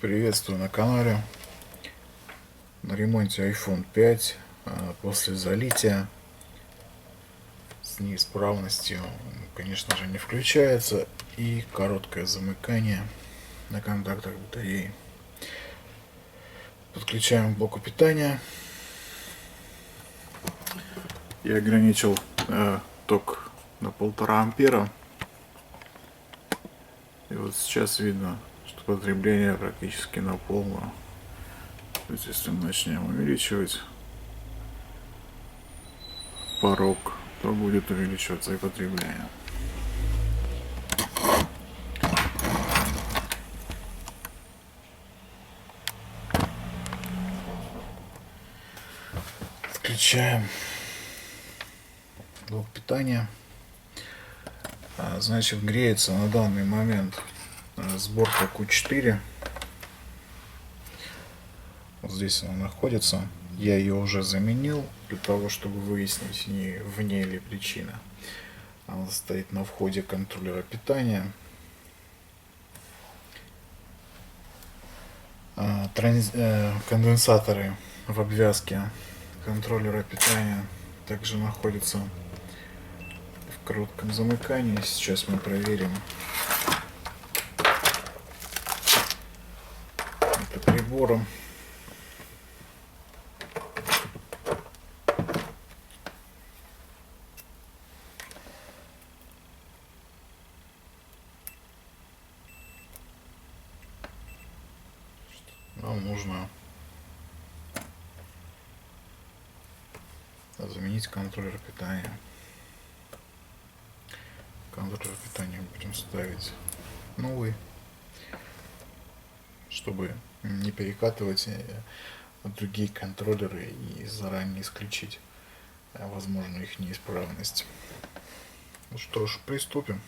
Приветствую на канале. На ремонте iPhone 5 после залития с неисправностью, конечно же, не включается, и короткое замыкание на контактах батареи. Подключаем к блоку питания. Я ограничил ток на 1,5 ампера. И вот сейчас видно, что потребление практически на полную. То есть если мы начнем увеличивать порог, то будет увеличиваться и потребление. Включаем блок питания. Значит, греется на данный момент сборка Q4. Вот здесь она находится. Я ее уже заменил для того, чтобы выяснить, не в ней ли причина. Она стоит на входе контроллера питания. Конденсаторы в обвязке контроллера питания также находятся в коротком замыкании. Сейчас мы проверим это прибором. Нам нужно заменить контроллер питания. Контроллер питания будем ставить новый, чтобы не перекатывать другие контроллеры и заранее исключить возможную их неисправность. Ну что ж, приступим.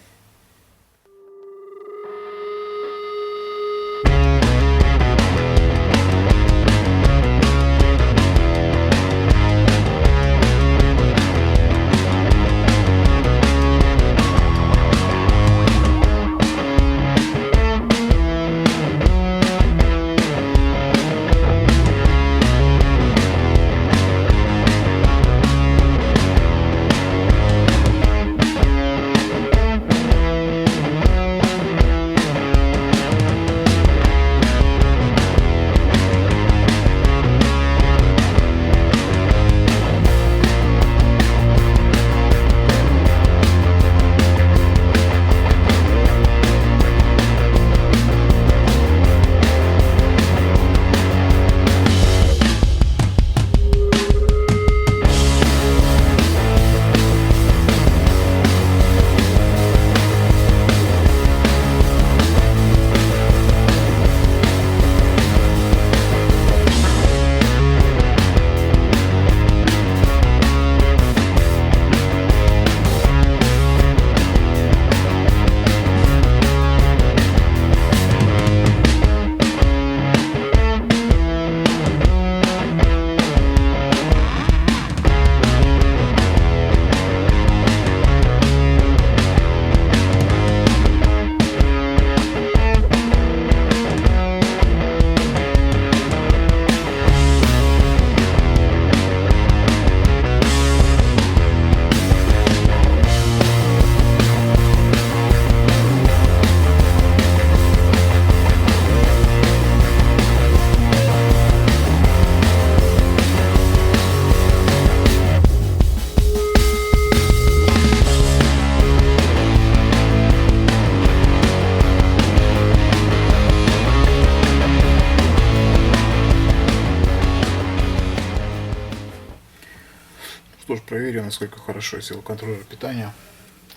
Что ж, проверим, насколько хорошо сел контроллер питания.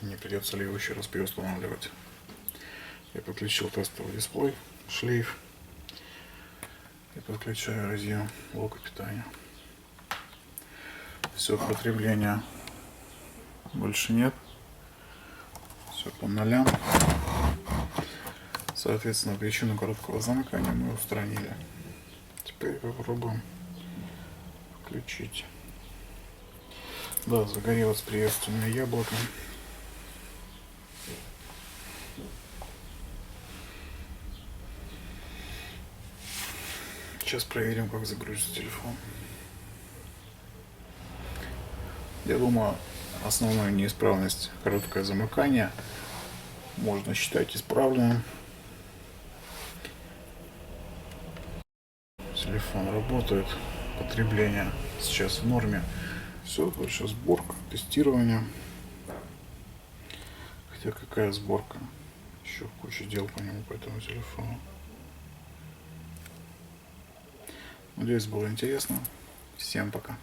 Не придется ли его еще раз переустанавливать. Я подключил тестовый дисплей, шлейф. И подключаю разъем блока питания. Все, потребления больше нет. Все по нолям. Соответственно, причину короткого замыкания мы устранили. Теперь попробуем включить. Да, загорелось приветственное яблоко. Сейчас проверим, как загрузится телефон. Я думаю, основную неисправность — короткое замыкание — можно считать исправленным. Телефон работает, потребление сейчас в норме. Все, дальше сборка, тестирование. Хотя какая сборка? Еще куча дел по нему, по этому телефону. Надеюсь, было интересно. Всем пока.